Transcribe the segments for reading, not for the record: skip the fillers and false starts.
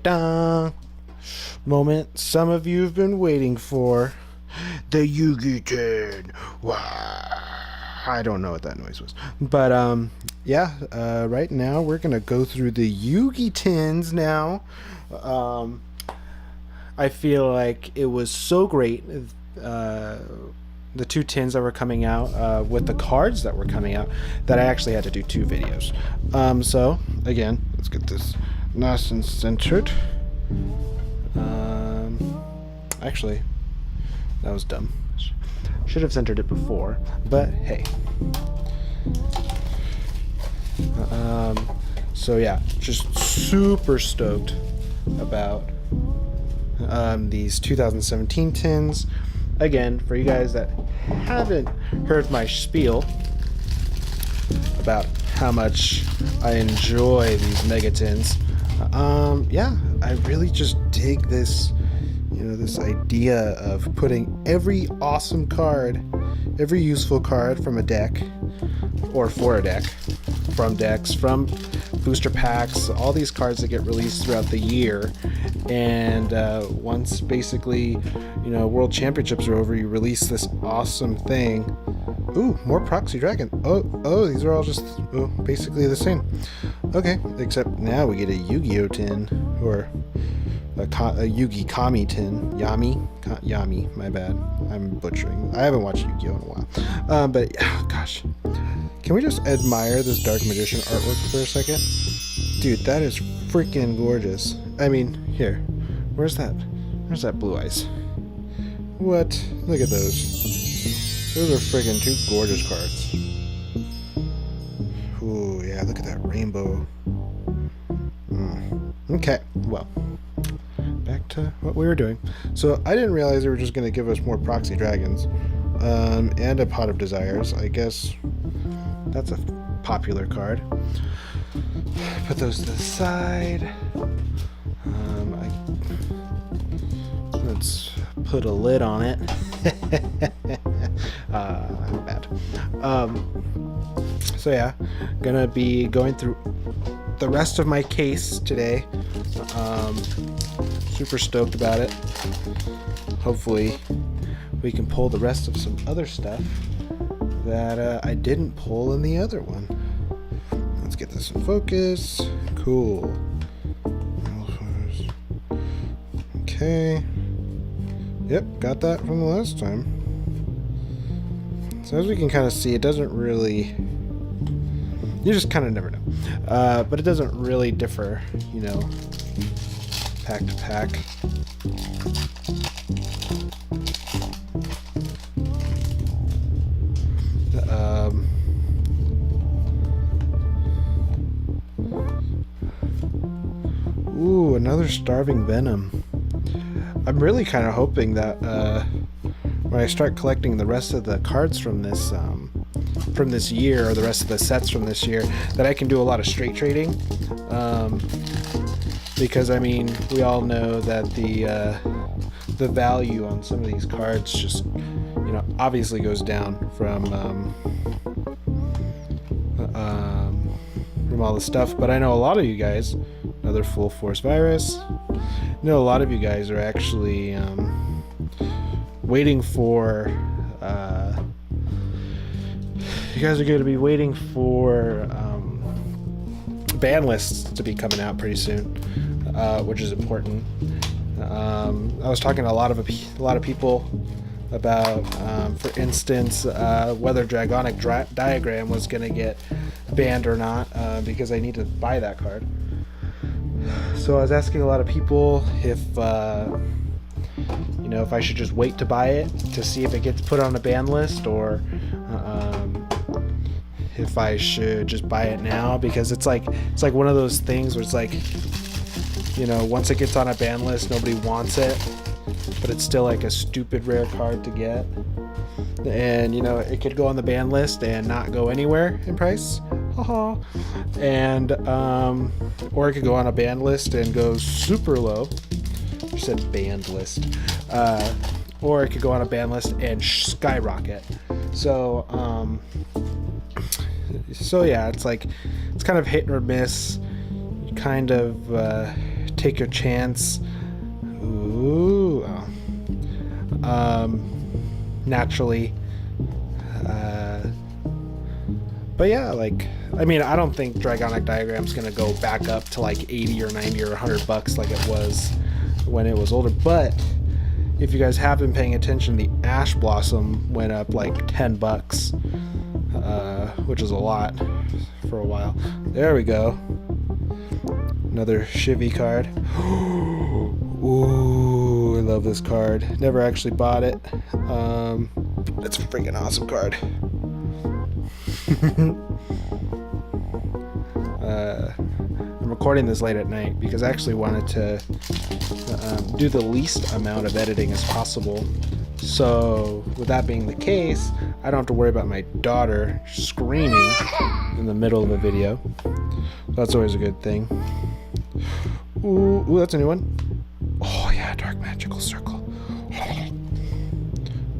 Da-da-da. Moment some of you have been waiting for. The Yugi tin. Wow. I don't know what that noise was. But yeah, right now we're gonna go through the Yugi tins now. I feel like it was so great, the two tins that were coming out with the cards that were coming out, that I actually had to do two videos. So again, let's get this nice and centered. Actually, that was dumb. Should have centered it before, but hey. So yeah, just super stoked about these 2017 tins. Again, for you guys that haven't heard my spiel about how much I enjoy these megatins, yeah, I really just dig this, this idea of putting every awesome card, every useful card from a deck, or for a deck, from decks, from booster packs, all these cards that get released throughout the year. And once basically, World Championships are over, you release this awesome thing. Ooh, more Proxy Dragon. Oh, these are all just basically the same. Okay, except now we get a Yu-Gi-Oh tin, or a Yugi Kami tin. Yami, my bad. I'm butchering. I haven't watched Yu-Gi-Oh in a while. But gosh, can we just admire this Dark Magician artwork for a second? Dude, that is freaking gorgeous. I mean, here, where's that Blue Eyes? What? Look at those. Those are friggin' two gorgeous cards. Ooh, yeah, look at that rainbow. Okay, well, back to what we were doing. So I didn't realize they were just going to give us more Proxy Dragons and a Pot of Desires. I guess that's a popular card. Put those to the side. Let's put a lid on it. I'm bad. So yeah, gonna be going through the rest of my case today. Super stoked about it. Hopefully we can pull the rest of some other stuff that I didn't pull in the other one. Let's get this in focus. Cool. Okay. Yep, got that from the last time. So as we can kind of see, it doesn't really... You just kind of never know. But it doesn't really differ, pack to pack. Ooh, another Starving Venom. I'm really kind of hoping that when I start collecting the rest of the cards from this year, or the rest of the sets from this year, that I can do a lot of straight trading. Because I mean, we all know that the value on some of these cards just obviously goes down from all the stuff. But I know a lot of you guys, another Full Force Virus, I know a lot of you guys are actually waiting for you guys are going to be waiting for ban lists to be coming out pretty soon, which is important. I was talking to a lot of people about, for instance, whether Dragonic Diagram was going to get banned or not, because I need to buy that card. So I was asking a lot of people if if I should just wait to buy it to see if it gets put on a ban list, or if I should just buy it now, because it's like one of those things where it's like, once it gets on a ban list, nobody wants it, but it's still like a stupid rare card to get, and it could go on the ban list and not go anywhere in price. And or it could go on a banned list and go super low. You said banned list. Or it could go on a ban list and skyrocket. So yeah, it's kind of hit or miss. You kind of take your chance. Ooh. Naturally. But yeah, like, I mean, I don't think Dragonic Diagram's gonna go back up to like 80 or 90 or $100 like it was when it was older. But if you guys have been paying attention, the Ash Blossom went up like $10, which is a lot for a while. There we go. Another Shivy card. Ooh, I love this card. Never actually bought it. It's a freaking awesome card. I'm recording this late at night because I actually wanted to do the least amount of editing as possible. So with that being the case, I don't have to worry about my daughter screaming in the middle of a video. That's always a good thing. Ooh, that's a new one. Oh yeah, Dark Magical Circle.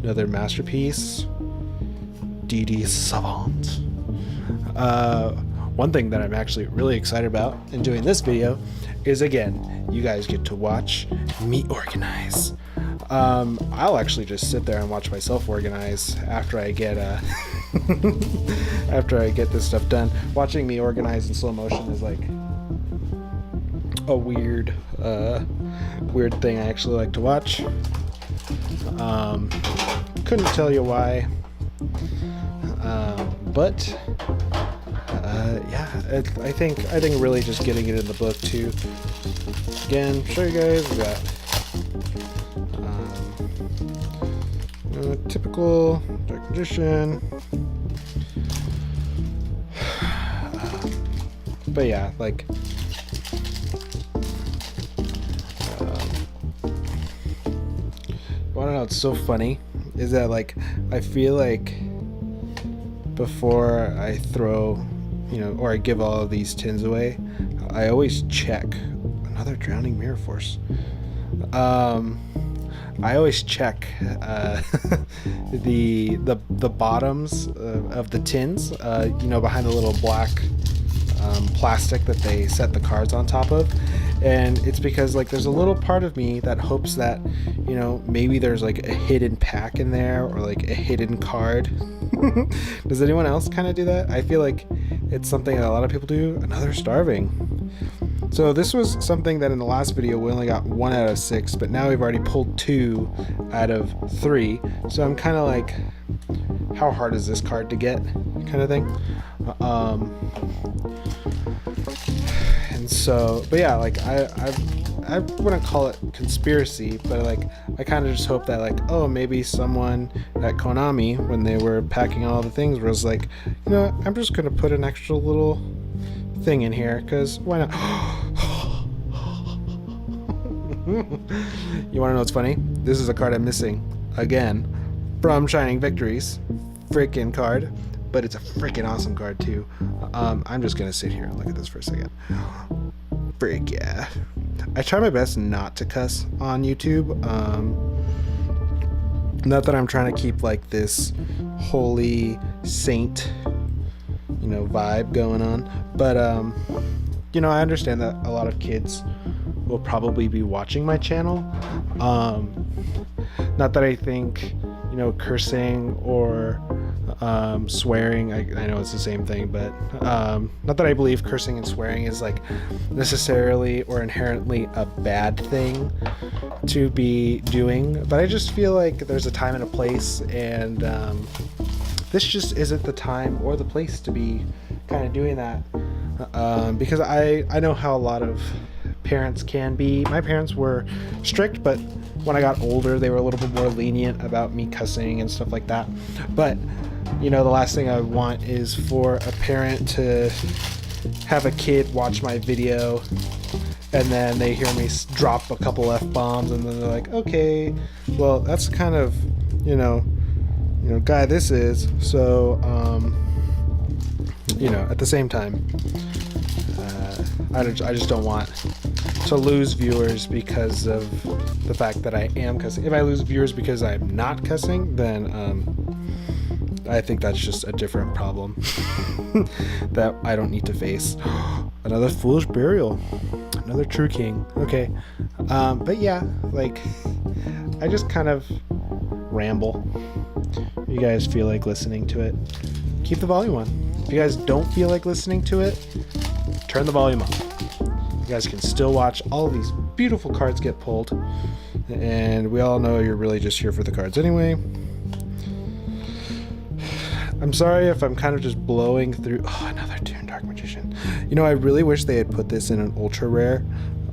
Another masterpiece. DD Savant. One thing that I'm actually really excited about in doing this video is, again, you guys get to watch me organize. I'll actually just sit there and watch myself organize after I get after I get this stuff done. Watching me organize in slow motion is like a weird thing I actually like to watch. Couldn't tell you why, but yeah, I think really just getting it in the book too. Again, show you guys, we got typical Dark Magician, but yeah, like I don't know, it's so funny is that, like, I feel like before I throw, you know, or I give all of these tins away, I always check. Another Drowning Mirror Force. I always check the bottoms of the tins, you know, behind the little black plastic that they set the cards on top of. And it's because, like, there's a little part of me that hopes that, you know, maybe there's like a hidden pack in there or like a hidden card. Does anyone else kind of do that? I feel like it's something that a lot of people do. Another Starving. So this was something that in the last video we only got 1 out of 6, but now we've already pulled 2 out of 3. So I'm kind of like, how hard is this card to get, kind of thing. And so, but yeah, like I wouldn't call it conspiracy, but like I kind of just hope that, like, oh, maybe someone at Konami, when they were packing all the things, was like, you know what, I'm just gonna put an extra little thing in here, because why not? You want to know what's funny? This is a card I'm missing again from Shining Victories. Freaking card, but it's a freaking awesome card too. I'm just gonna sit here and look at this for a second. Frick yeah. I try my best not to cuss on YouTube. Not that I'm trying to keep like this holy saint, you know, vibe going on, but you know, I understand that a lot of kids will probably be watching my channel. Not that I think, you know, cursing or swearing, I know it's the same thing, but not that I believe cursing and swearing is like necessarily or inherently a bad thing to be doing, but I just feel like there's a time and a place, and this just isn't the time or the place to be kind of doing that, because I know how a lot of parents can be. My parents were strict, but when I got older they were a little bit more lenient about me cussing and stuff like that. But you know, the last thing I want is for a parent to have a kid watch my video and then they hear me drop a couple F-bombs and then they're like, okay, well, that's kind of, you know guy this is. So you know, at the same time, I just don't want to lose viewers because of the fact that I am cussing. If I lose viewers because I'm not cussing, then I think that's just a different problem that I don't need to face. Another foolish burial. Another true king. Okay. But yeah, like, I just kind of ramble. If you guys feel like listening to it, keep the volume on. If you guys don't feel like listening to it, turn the volume off. You guys can still watch all of these beautiful cards get pulled. And we all know you're really just here for the cards anyway. I'm sorry if I'm kind of just blowing through. Oh, another Toon Dark Magician. You know, I really wish they had put this in an ultra rare.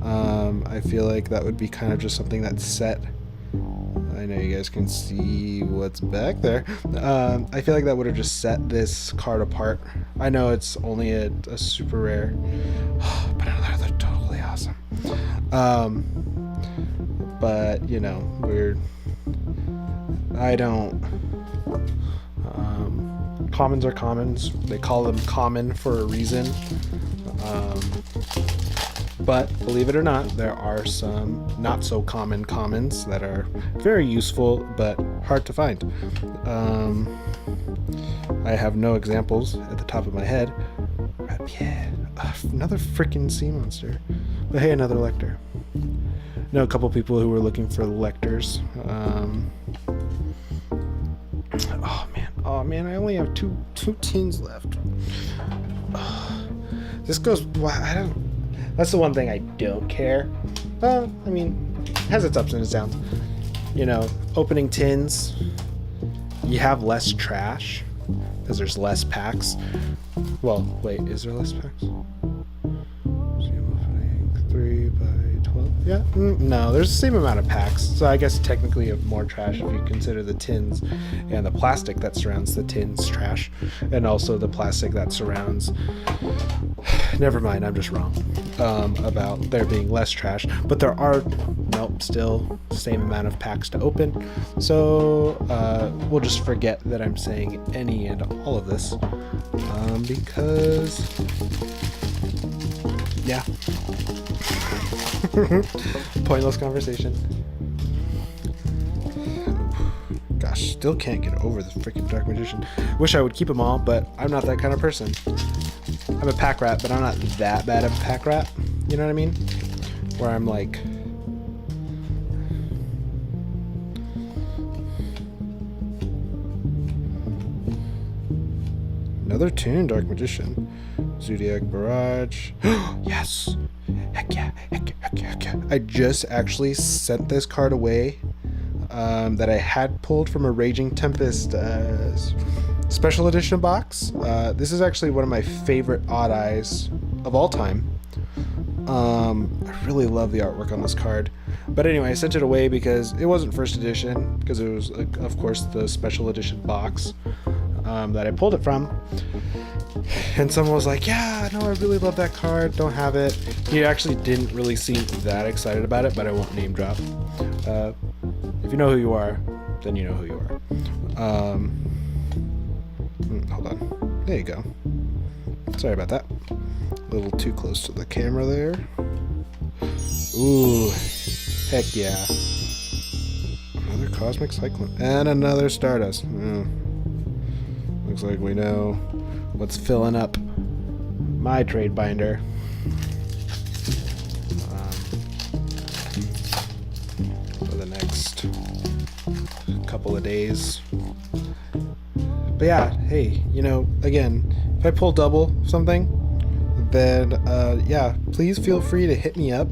I feel like that would be kind of just something that's set. I know you guys can see what's back there. I feel like that would have just set this card apart. I know it's only a super rare, but another totally awesome. But you know, I don't. Commons are commons. They call them common for a reason. But believe it or not, there are some not so common commons that are very useful but hard to find. I have no examples at the top of my head. Yeah, another freaking sea monster. But hey, another lector. I know a couple people who were looking for lectors. Oh man, I only have two teens left. This goes. I don't. That's the one thing I don't care. Well, I mean, it has its ups and its downs. You know, opening tins, you have less trash because there's less packs. Well, wait, is there less packs? 3 by 12. Yeah, no, there's the same amount of packs. So I guess technically you have more trash if you consider the tins and the plastic that surrounds the tins trash, and also the plastic that surrounds. Never mind, I'm just wrong about there being less trash, but there are still the same amount of packs to open. So we'll just forget that I'm saying any and all of this because yeah. Pointless conversation. Gosh, still can't get over the freaking Dark Magician. Wish I would keep them all, but I'm not that kind of person. I'm a pack rat, but I'm not that bad of a pack rat. You know what I mean? Where I'm like... Another Toon Dark Magician. Zodiac Barrage. Yes! Heck yeah, heck yeah, heck yeah, heck yeah. I just actually sent this card away that I had pulled from a Raging Tempest special edition box. This is actually one of my favorite odd eyes of all time. I really love the artwork on this card. But anyway, I sent it away because it wasn't first edition, because it was, of course, the special edition box that I pulled it from. And someone was like, yeah, no, I really love that card, don't have it. He actually didn't really seem that excited about it, but I won't name drop. If you know who you are, then you know who you are. Hold on. There you go. Sorry about that. A little too close to the camera there. Ooh, heck yeah. Another Cosmic Cyclone. And another Stardust. Looks like we know what's filling up my trade binder. For the next couple of days. But yeah, hey, you know, again, if I pull double something, then yeah, please feel free to hit me up.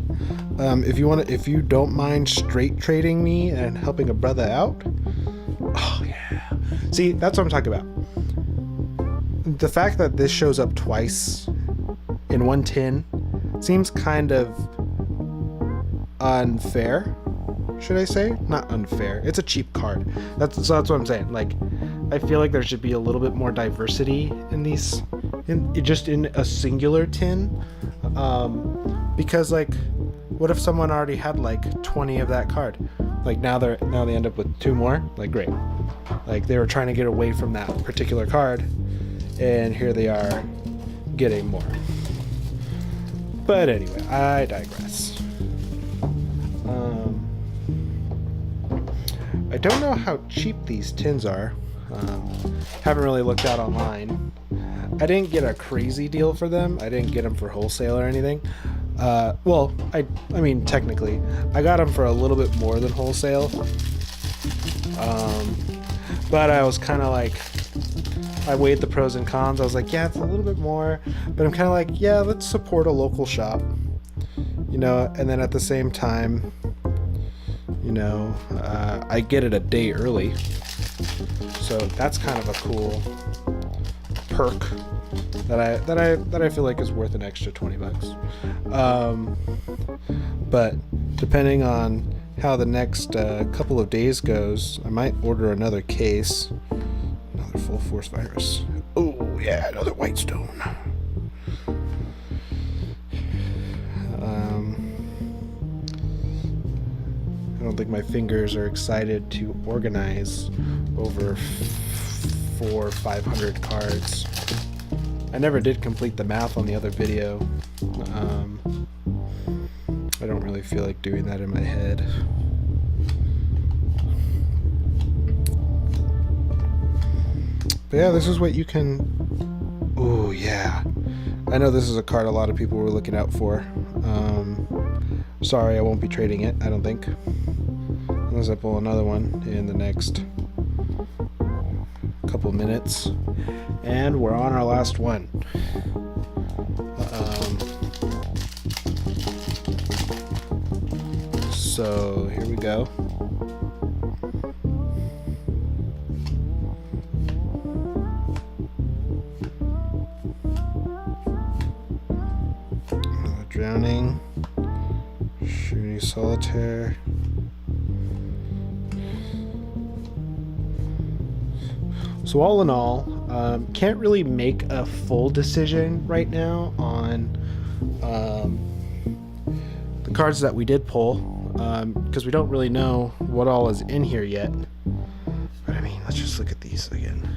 If you don't mind straight trading me and helping a brother out. Oh yeah. See, that's what I'm talking about. The fact that this shows up twice in one tin seems kind of unfair, should I say? Not unfair. It's a cheap card. That's what I'm saying. Like, I feel like there should be a little bit more diversity in these, just in a singular tin. Because like, what if someone already had like 20 of that card? Like now they end up with 2 more. Like great. Like they were trying to get away from that particular card, and here they are getting more. But anyway, I digress. I don't know how cheap these tins are. Haven't really looked out online. I didn't get a crazy deal for them. I didn't get them for wholesale or anything. Well, I mean, technically, I got them for a little bit more than wholesale. But I was kind of like, I weighed the pros and cons. I was like, yeah, it's a little bit more, but I'm kind of like, yeah, let's support a local shop, you know. And then at the same time, you know, I get it a day early, so that's kind of a cool perk that I feel like is worth an extra $20. But depending on how the next couple of days goes, I might order another case. Another full force virus. Oh yeah, another white stone. I don't think my fingers are excited to organize over 400 or 500 cards. I never did complete the math on the other video. I don't really feel like doing that in my head. But yeah, this is what you can... Oh yeah. I know this is a card a lot of people were looking out for. Sorry, I won't be trading it, I don't think. Unless I pull another one in the next couple minutes. And we're on our last one. So here we go. Drowning, shooting solitaire. So all in all, can't really make a full decision right now on the cards that we did pull, because we don't really know what all is in here yet. But I mean, let's just look at these again.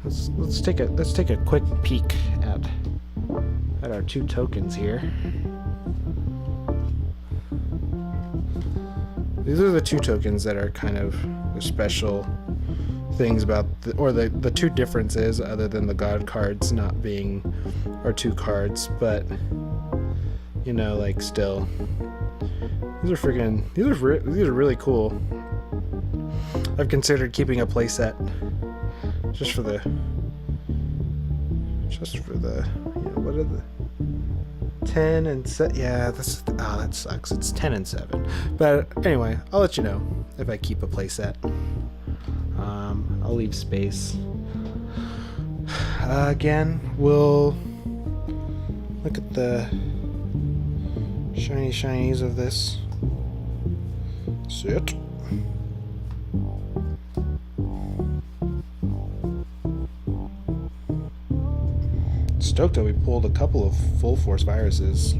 Let's take a quick peek at our two tokens here. These are the two tokens that are kind of the special things about the two differences, other than the god cards not being our two cards. But you know, like, still, these are really cool. I've considered keeping a playset just for the you know, what are the 10 and 7? Yeah, that sucks. It's 10 and 7. But anyway, I'll let you know if I keep a playset. I'll leave space. Again, we'll look at the shinies of this. Sit. Stoked that we pulled a couple of full force viruses.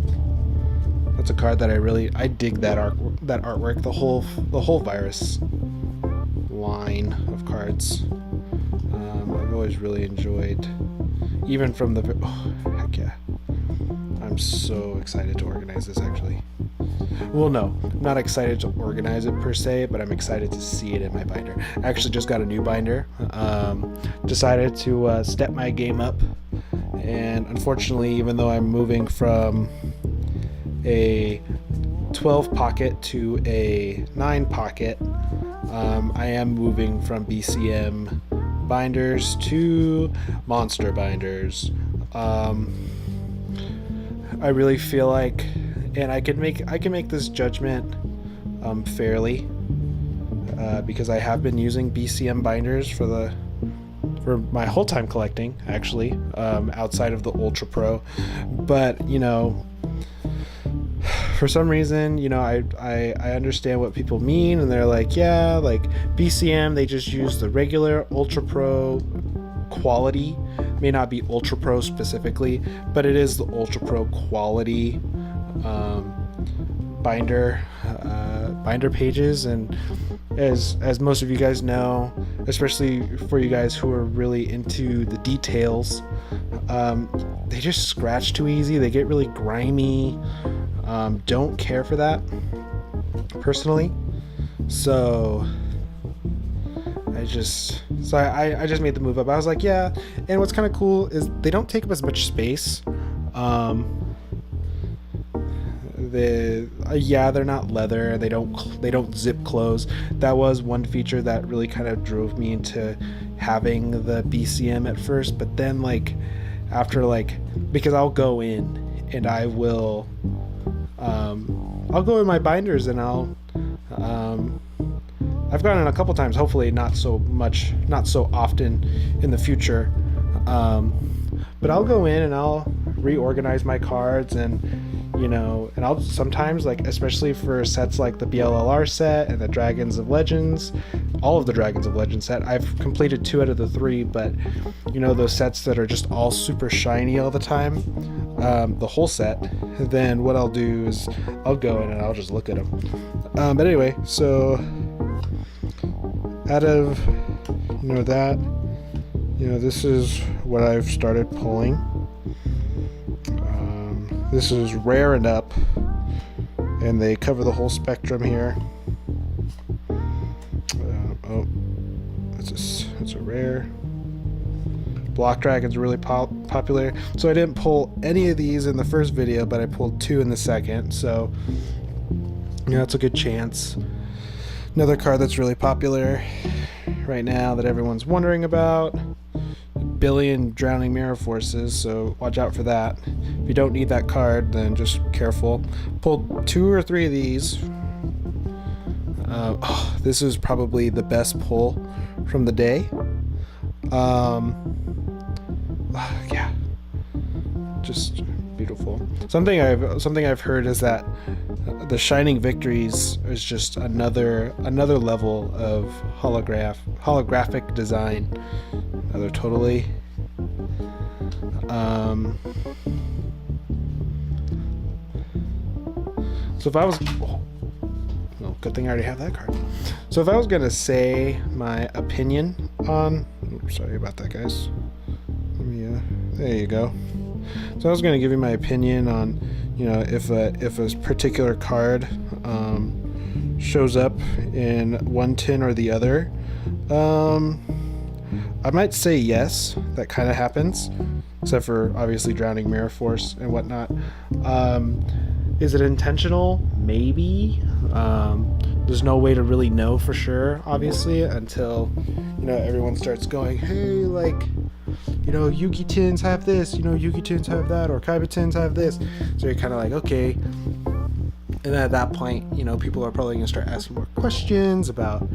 That's a card that I dig that artwork, the whole virus line of cards. I've always really enjoyed, even from the heck yeah. I'm so excited to organize this, actually. Well, no, I'm not excited to organize it per se, but I'm excited to see it in my binder. I actually just got a new binder. Decided to step my game up. And unfortunately, even though I'm moving from a 12 pocket to a 9 pocket, I am moving from BCM binders to monster binders. I really feel like, and I can make this judgment fairly, because I have been using BCM binders for my whole time collecting, actually, outside of the Ultra Pro. But you know, for some reason, you know, I understand what people mean, and they're like, yeah, like BCM, they just use the regular Ultra Pro quality. May not be Ultra Pro specifically, but it is the Ultra Pro quality binder pages. And as most of you guys know, especially for you guys who are really into the details, they just scratch too easy. They get really grimy. Don't care for that personally. So I I just made the move up. I was like, yeah. And what's kind of cool is they don't take up as much space. They're not leather. They don't zip close. That was one feature that really kind of drove me into having the BCM at first, but then like after because I'll go in and I'll go in my binders and I've gone in a couple times, hopefully not so often in the future, but I'll go in and I'll reorganize my cards, and and I'll sometimes, like, especially for sets like the BLLR set and the Dragons of Legends, all of the Dragons of Legends set, I've completed 2 out of the 3, but those sets that are just all super shiny all the time, the whole set, then what I'll do is I'll go in and I'll just look at them. But anyway, so out of that, this is what I've started pulling. This is rare and up, and they cover the whole spectrum here. It's a rare. Block Dragon's really popular, so I didn't pull any of these in the first video, but I pulled 2 in the second, so it's a good chance. Another card that's really popular right now that everyone's wondering about, billion Drowning Mirror Forces, so watch out for that. If you don't need that card, then just careful. Pulled 2 or 3 of these. This is probably the best pull from the day. Yeah, just beautiful. Something I've heard is that the Shining Victories is just another level of holographic design. Another totally. So if I was, well, good thing I already have that card. So if I was gonna say my opinion on, sorry about that, guys. Let me, there you go. So I was gonna give you my opinion on, if a particular card shows up in one tin or the other. I might say yes, that kind of happens, except for obviously Drowning Mirror Force and whatnot. Is it intentional? Maybe. There's no way to really know for sure, obviously, until everyone starts going, hey, like, Yugi tins have this, Yugi tins have that, or Kaiba tins have this. So you're kind of like, okay. And then at that point, people are probably gonna start asking more questions about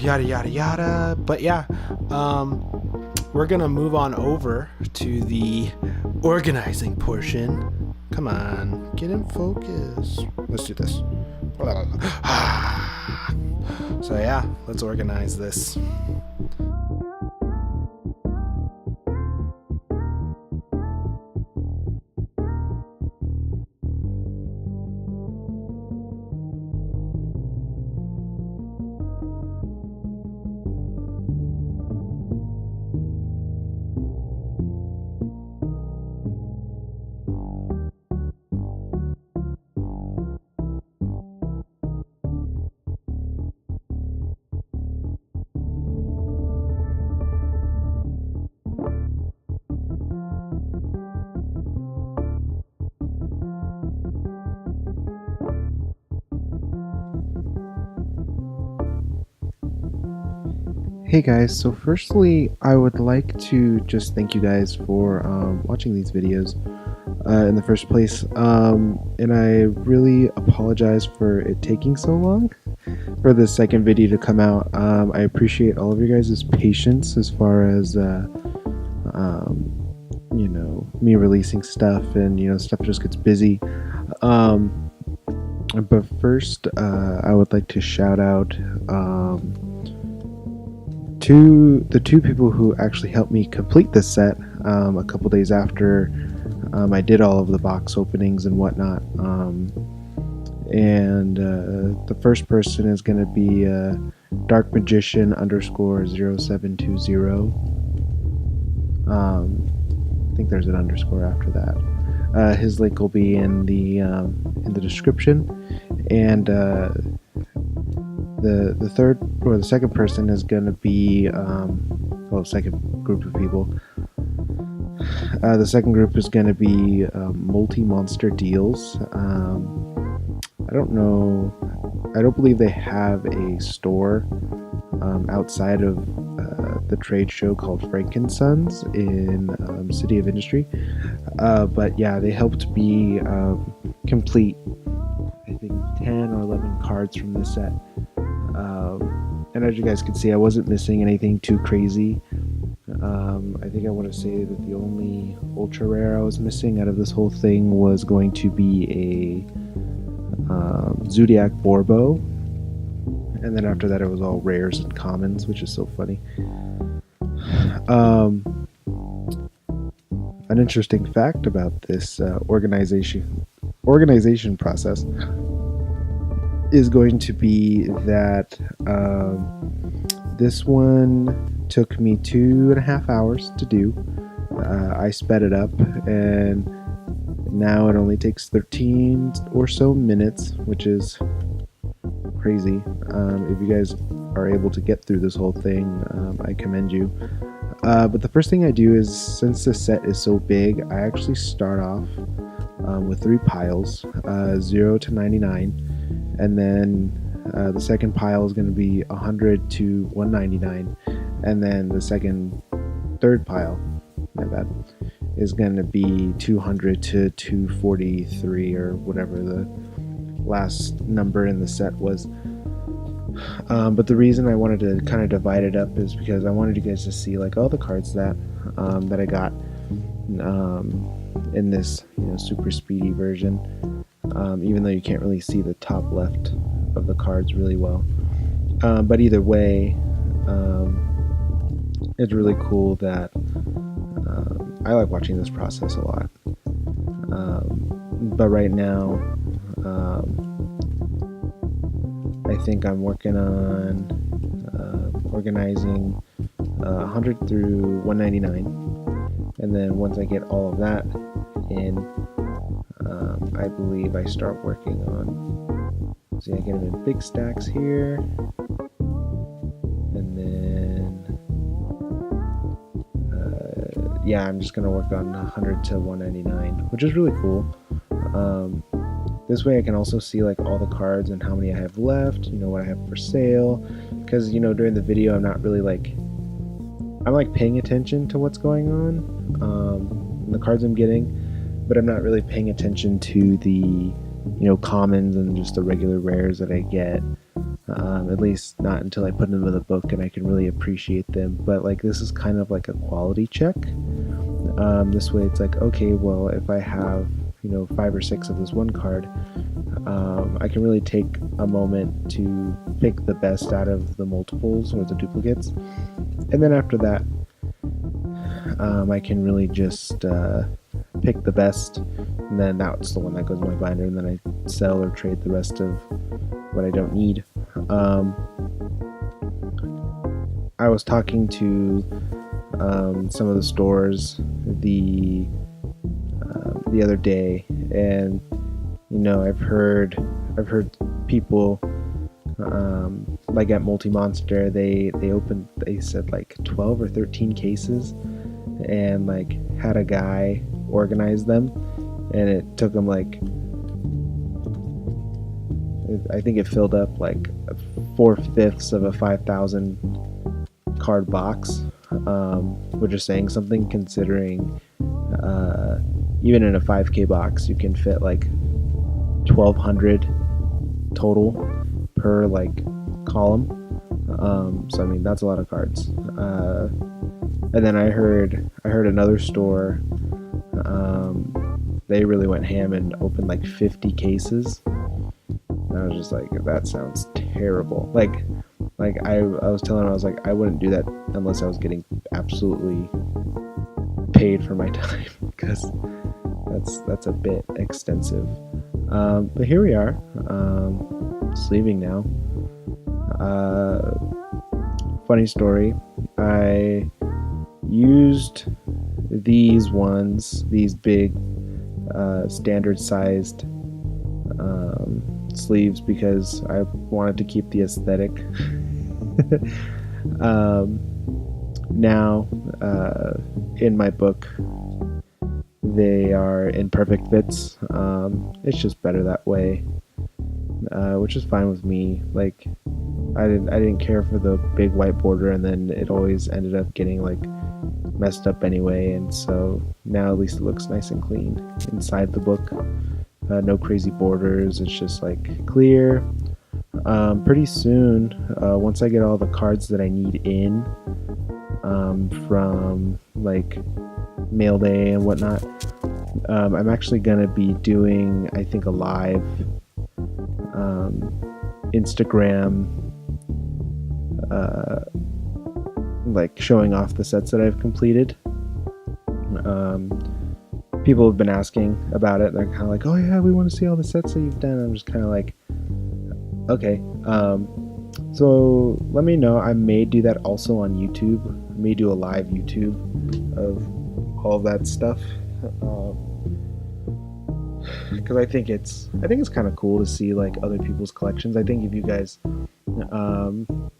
yada yada yada. But yeah, we're gonna move on over to the organizing portion. Come on, get in focus. Let's do this. So yeah, let's organize this. Hey guys, so firstly I would like to just thank you guys for watching these videos in the first place, and I really apologize for it taking so long for the second video to come out. I appreciate all of your guys' patience as far as me releasing stuff, and stuff just gets busy. But first I would like to shout out to the 2 people who actually helped me complete this set a couple days after I did all of the box openings and whatnot. The first person is going to be Dark Magician _0720. I think there's an underscore after that. His link will be in the description, and the third or the second person is going to be second group of people. The second group is going to be multi-monster deals. I don't know. I don't believe they have a store outside of the trade show called Frankensons in City of Industry. But yeah, they helped me complete, I think, 10 or 11 cards from this set. And as you guys can see, I wasn't missing anything too crazy. I think I want to say that the only ultra rare I was missing out of this whole thing was going to be a Zodiac Borbo. And then after that, it was all rares and commons, which is so funny. An interesting fact about this organization process is going to be that this one took me 2.5 hours to do. I sped it up, and now it only takes 13 or so minutes, which is crazy. If you guys are able to get through this whole thing, I commend you. But the first thing I do is, since the set is so big, I actually start off with 3 piles, 0 to 99, and then the second pile is going to be 100 to 199, and then the third pile, my bad, is going to be 200 to 243, or whatever the last number in the set was. But the reason I wanted to kind of divide it up is because I wanted you guys to see like all the cards that I got in this super speedy version, even though you can't really see the top left of the cards really well. But either way, it's really cool that I like watching this process a lot. But right now, I think I'm working on organizing 100 through 199, and then once I get all of that in, I believe I start working on, see, I get them in big stacks here, and then yeah, I'm just gonna work on 100 to 199, which is really cool. This way I can also see like all the cards and how many I have left, what I have for sale, because during the video I'm not really I'm paying attention to what's going on, the cards I'm getting, but I'm not really paying attention to the commons and just the regular rares that I get, at least not until I put them in the book and I can really appreciate them. But this is kind of like a quality check. This way it's like, okay, well, if I have 5 or 6 of this one card, I can really take a moment to pick the best out of the multiples or the duplicates, and then after that I can really just pick the best, and then that's the one that goes in my binder, and then I sell or trade the rest of what I don't need. I was talking to some of the stores the other day, and I've heard people like at Multi-Monster, they said 12 or 13 cases, and had a guy organize them, and it took him I think it filled up 4/5 of a 5,000 card box, which is saying something, considering even in a 5K box you can fit 1,200 total per column. So I mean, that's a lot of cards. And then I heard another store, they really went ham and opened 50 cases. And I was just like, that sounds terrible. I was telling him, I was like, I wouldn't do that unless I was getting absolutely paid for my time, because that's a bit extensive. But here we are, sleeving now. Funny story, I used these ones, these big standard sized sleeves because I wanted to keep the aesthetic. um, Now, in my book, they are in perfect fits. It's just better that way, which is fine with me. Like, I didn't care for the big white border, and then it always ended up getting like messed up anyway. And so now at least it looks nice and clean inside the book. No crazy borders. It's just like clear. Pretty soon, once I get all the cards that I need in, from like mail day and whatnot, I'm actually gonna be doing, I think, a live Instagram, uh, like showing off the sets that I've completed. Um, People have been asking about it. They're kind of like, "Oh yeah, we want to see all the sets that you've done." I'm just kind of like, "Okay." So let me know. I may do that also on YouTube. I may do a live YouTube of all that stuff. Because I think it's kind of cool to see like other people's collections. I think if you guys um,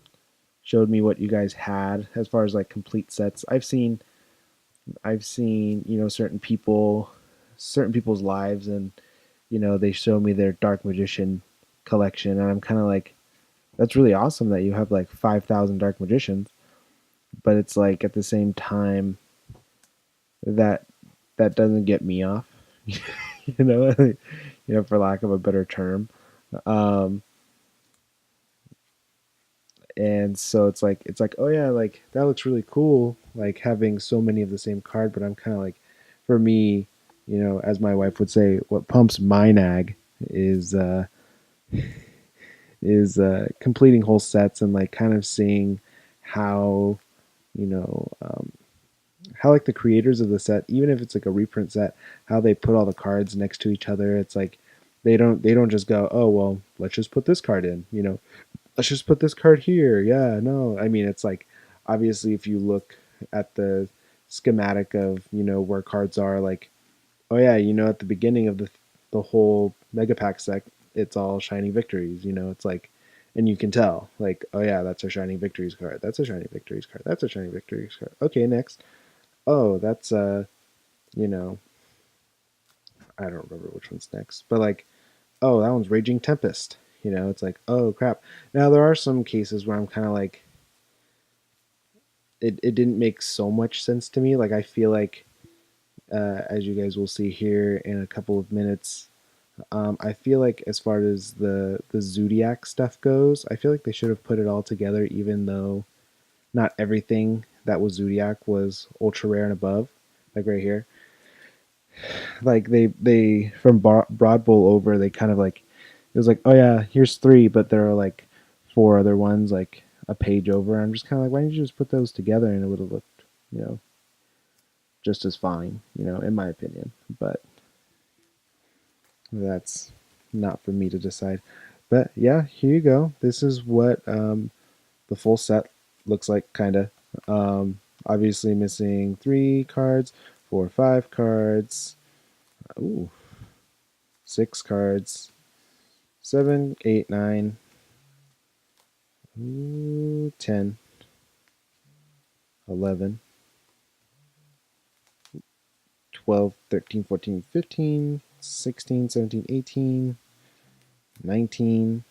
showed me what you guys had as far as like complete sets, I've seen certain people's lives, and they show me their Dark Magician collection, and I'm kind of like, that's really awesome that you have like 5,000 Dark Magicians, but it's like at the same time that that doesn't get me off, you know, for lack of a better term. Um, and so it's like, oh yeah, like that looks really cool, like having so many of the same card. But I'm kind of like, for me, as my wife would say, what pumps my nag is completing whole sets, and like kind of seeing how you know how like the creators of the set, even if it's like a reprint set, how they put all the cards next to each other. It's like they don't just go, oh well, let's just put this card in, let's just put this card here. Yeah, no, I mean, it's like, obviously if you look at the schematic of where cards are, like, oh yeah, at the beginning of the whole mega pack set, it's all Shining Victories. It's like, and you can tell, like, oh yeah, that's a Shining Victories card, that's a Shining Victories card, that's a Shining Victories card. Okay, next. Oh, that's you know I don't remember which one's next, but like, oh, that one's Raging Tempest. It's like, oh crap. Now there are some cases where I'm kind of like, it didn't make so much sense to me. Like, I feel like, as you guys will see here in a couple of minutes, I feel like as far as the Zodiac stuff goes, I feel like they should have put it all together, even though not everything that was Zodiac was ultra rare and above. Like right here, like they from Broad Bowl over, they kind of like, it was like, oh yeah, here's three, but there are like four other ones like a page over. I'm just kind of like, why didn't you just put those together and it would have looked, just as fine, in my opinion. But that's not for me to decide. But yeah, here you go. This is what the full set looks like, kind of. Obviously missing 3 cards, 4, 5 cards. Ooh, 6 cards. 7, 8, 9, ooh, 10, 11, 12, 13, 14, 15, 16, 17, 18, 19,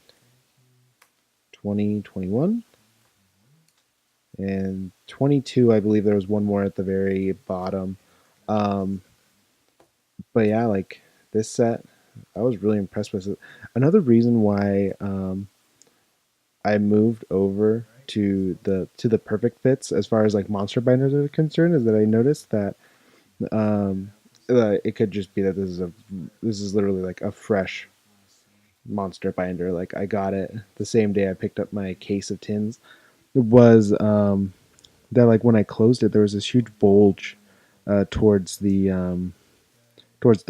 20, 21, and 22. I believe there was one more at the very bottom. Um, but yeah, like this set, I was really impressed with it. Another reason why I moved over to the perfect fits as far as like monster binders are concerned is that I noticed that um, it could just be that this is literally like a fresh monster binder. Like, I got it the same day I picked up my case of tins. It was that, like, when I closed it, there was this huge bulge towards the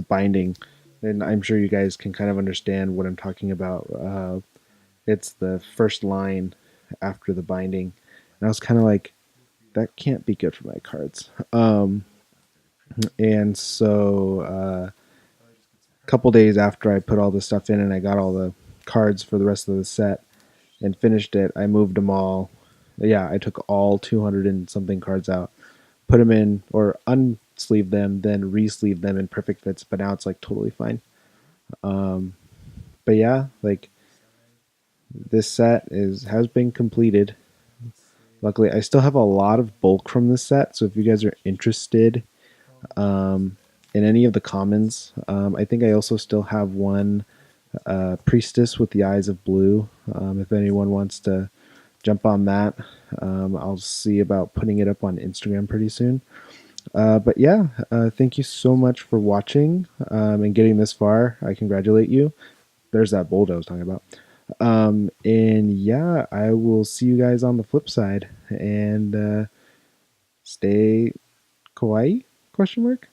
binding, and I'm sure you guys can kind of understand what I'm talking about. It's the first line after the binding, and I was kind of like, that can't be good for my cards. And so a couple days after I put all the stuff in and I got all cards for the rest of the set and finished it. I moved them all. Yeah, I took all 200 and something cards out, put them in or unsleeved them, then re-sleeved them in perfect fits. But now it's like totally fine. But yeah, like this set has been completed. Luckily, I still have a lot of bulk from this set. So if you guys are interested in any of the commons, I think I also still have one priestess with the eyes of blue. If anyone wants to jump on that, I'll see about putting it up on Instagram pretty soon. But yeah, thank you so much for watching and getting this far. I congratulate you. There's that bold I was talking about. And yeah, I will see you guys on the flip side. And stay kawaii? Question mark.